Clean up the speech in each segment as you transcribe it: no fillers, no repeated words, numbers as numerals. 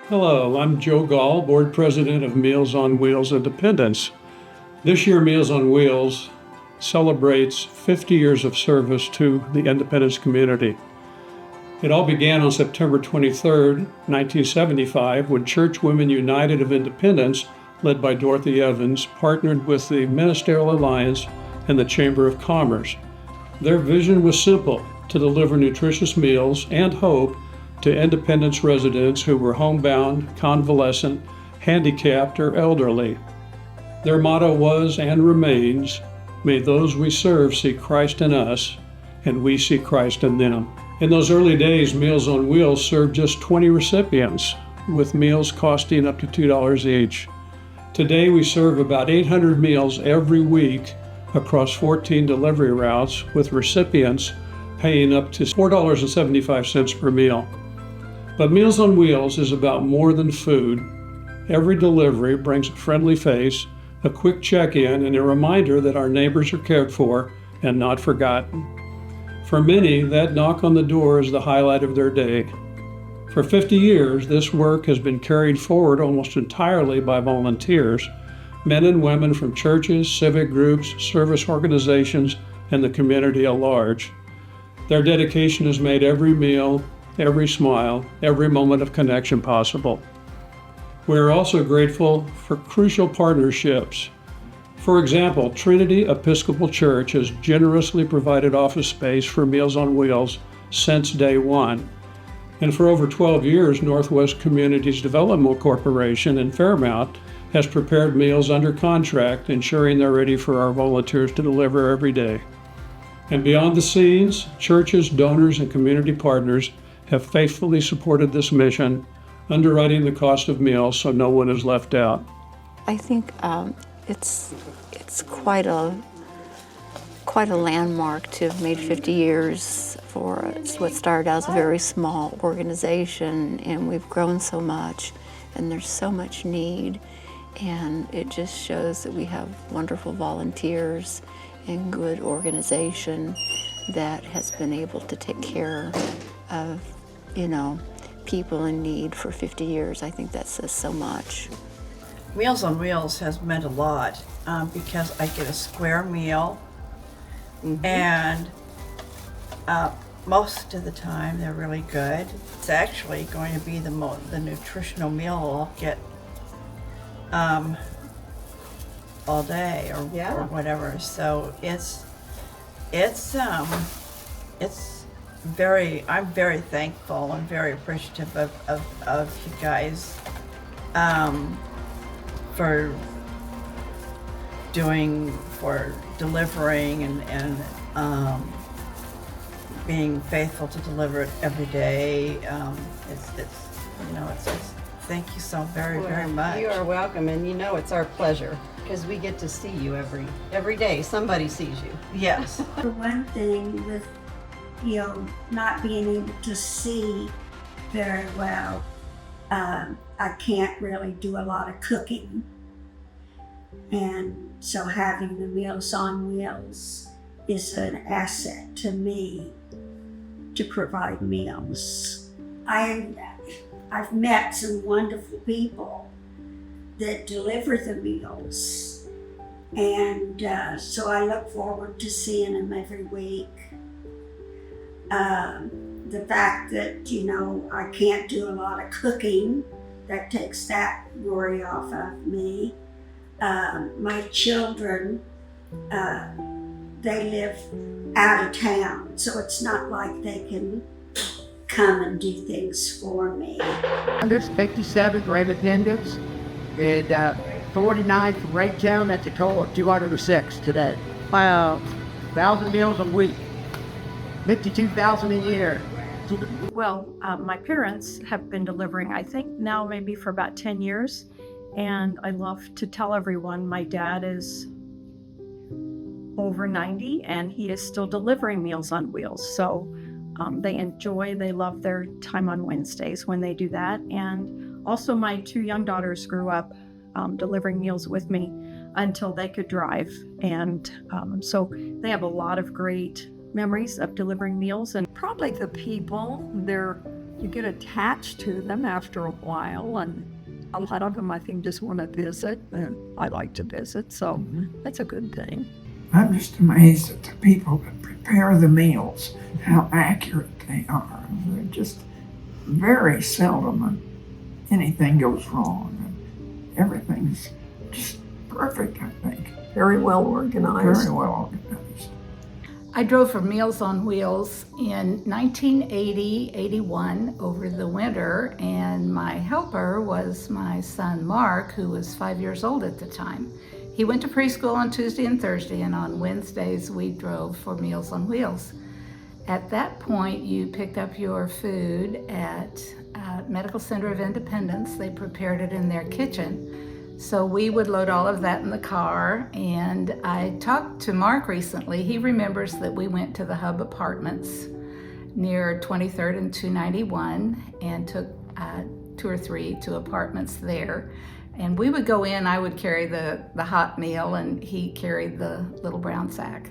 Hello, I'm Joe Gall, Board President of Meals on Wheels Independence. This year, Meals on Wheels celebrates 50 years of service to the Independence community. It all began on September 23, 1975, when Church Women United of Independence, led by Dorothy Evans, partnered with the Ministerial Alliance and the Chamber of Commerce. Their vision was simple: to deliver nutritious meals and hope to Independence residents who were homebound, convalescent, handicapped, or elderly. Their motto was and remains, "May those we serve see Christ in us, and we see Christ in them." In those early days, Meals on Wheels served just 20 recipients, with meals costing up to $2 each. Today, we serve about 800 meals every week across 14 delivery routes, with recipients paying up to $4.75 per meal. But Meals on Wheels is about more than food. Every delivery brings a friendly face, a quick check-in, and a reminder that our neighbors are cared for and not forgotten. For many, that knock on the door is the highlight of their day. For 50 years, this work has been carried forward almost entirely by volunteers, men and women from churches, civic groups, service organizations, and the community at large. Their dedication has made every meal, every smile, every moment of connection possible. We are also grateful for crucial partnerships. For example, Trinity Episcopal Church has generously provided office space for Meals on Wheels since day one. And for over 12 years, Northwest Communities Development Corporation in Fairmount has prepared meals under contract, ensuring they're ready for our volunteers to deliver every day. And beyond the scenes, churches, donors, and community partners have faithfully supported this mission, underwriting the cost of meals so no one is left out. I think it's quite a landmark to have made 50 years for what started out as a very small organization, and we've grown so much, and there's so much need, and it just shows that we have wonderful volunteers and good organization that has been able to take care of people in need for 50 years. I think that says so much. Meals on Wheels has meant a lot because I get a square meal, and most of the time they're really good. It's actually going to be the nutritional meal I'll get all day or whatever. So I'm very thankful and very appreciative of you guys for delivering and being faithful to deliver it every day. Thank you so very much. You are welcome, and it's our pleasure because we get to see you every day. Somebody sees you. Yes. The one thing with not being able to see very well, I can't really do a lot of cooking. And so having the Meals on Wheels is an asset to me to provide meals. I've met some wonderful people that deliver the meals, and so I look forward to seeing them every week. The fact that, I can't do a lot of cooking, that takes that worry off of me. My children, they live out of town, so it's not like they can come and do things for me. There's 57 for Independence, and 49 from Raytown. That's a total of 206 today. Wow. 1,000 meals a week, 52,000 a year. Well, my parents have been delivering, I think now maybe for about 10 years. And I love to tell everyone my dad is over 90 and he is still delivering Meals on Wheels. So they love their time on Wednesdays when they do that. And also my two young daughters grew up delivering meals with me until they could drive. And so they have a lot of great memories of delivering meals. And probably the people, they're you get attached to them after a while, and a lot of them I think just want to visit, and I like to visit, so that's a good thing. I'm just amazed at the people that prepare the meals, how accurate they are. They're just very seldom anything goes wrong. And everything's just perfect, I think. Very well organized. Very well organized. I drove for Meals on Wheels in 1980-81 over the winter, and my helper was my son Mark, who was 5 years old at the time. He went to preschool on Tuesday and Thursday, and on Wednesdays we drove for Meals on Wheels. At that point, you picked up your food at Medical Center of Independence. They prepared it in their kitchen. So we would load all of that in the car, and I talked to Mark recently. He remembers that we went to the Hub Apartments near 23rd and 291 and took 2 or 3 to apartments there. And we would go in, I would carry the hot meal, and he carried the little brown sack.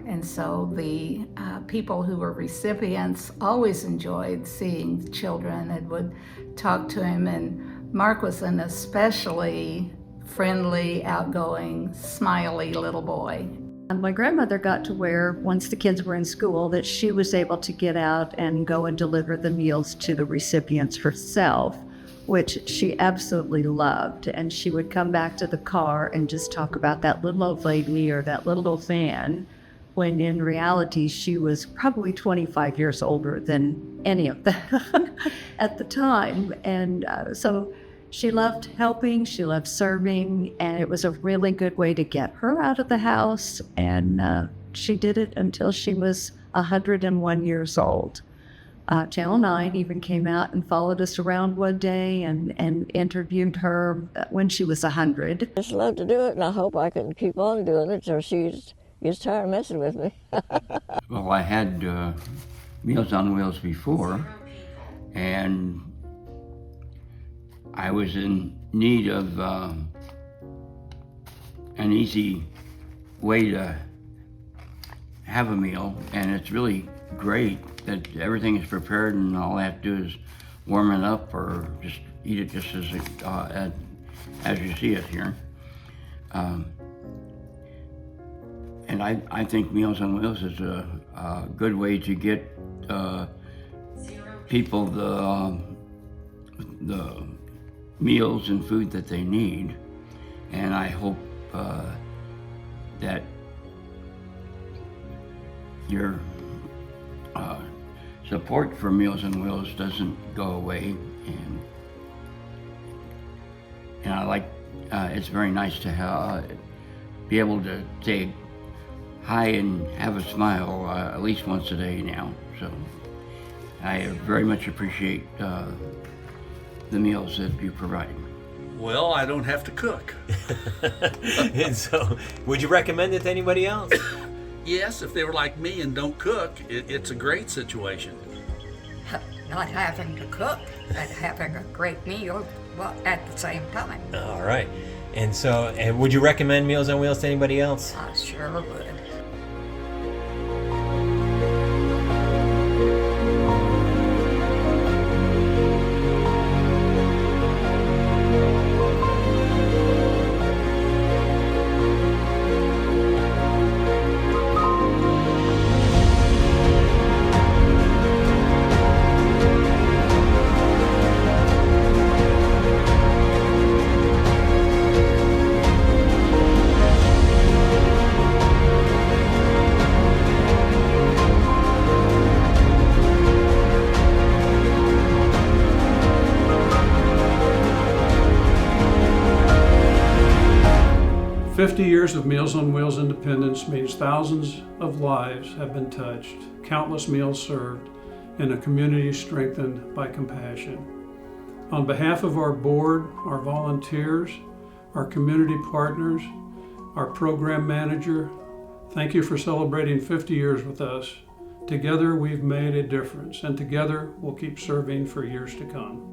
And so the people who were recipients always enjoyed seeing the children and would talk to him. And Mark was an especially friendly, outgoing, smiley little boy. And my grandmother got to where, once the kids were in school, that she was able to get out and go and deliver the meals to the recipients herself, which she absolutely loved. And she would come back to the car and just talk about that little old lady or that little old fan, when in reality she was probably 25 years older than any of them at the time. And so she loved helping, she loved serving, and it was a really good way to get her out of the house. And she did it until she was 101 years old. Channel 9 even came out and followed us around one day and interviewed her when she was 100. I just love to do it, and I hope I can keep on doing it till she gets tired of messing with me. Well, I had Meals on Wheels before, and I was in need of an easy way to have a meal, and it's really great that everything is prepared and all I have to do is warm it up or just eat it just as you see it here. And I think Meals on Wheels is a good way to get people the meals and food that they need. And I hope that your support for Meals on Wheels doesn't go away. And I like, it's very nice to be able to say hi and have a smile at least once a day now. So I very much appreciate the meals that you provide. Well, I don't have to cook. And so, would you recommend it to anybody else? Yes, if they were like me and don't cook, it's a great situation. Not having to cook and having a great meal at the same time. All right. And so, would you recommend Meals on Wheels to anybody else? I sure would. "50 years of Meals on Wheels independence means thousands of lives have been touched, countless meals served, and a community strengthened by compassion. On behalf of our board, our volunteers, our community partners, our program manager, thank you for celebrating 50 years with us. Together we've made a difference, and together we'll keep serving for years to come."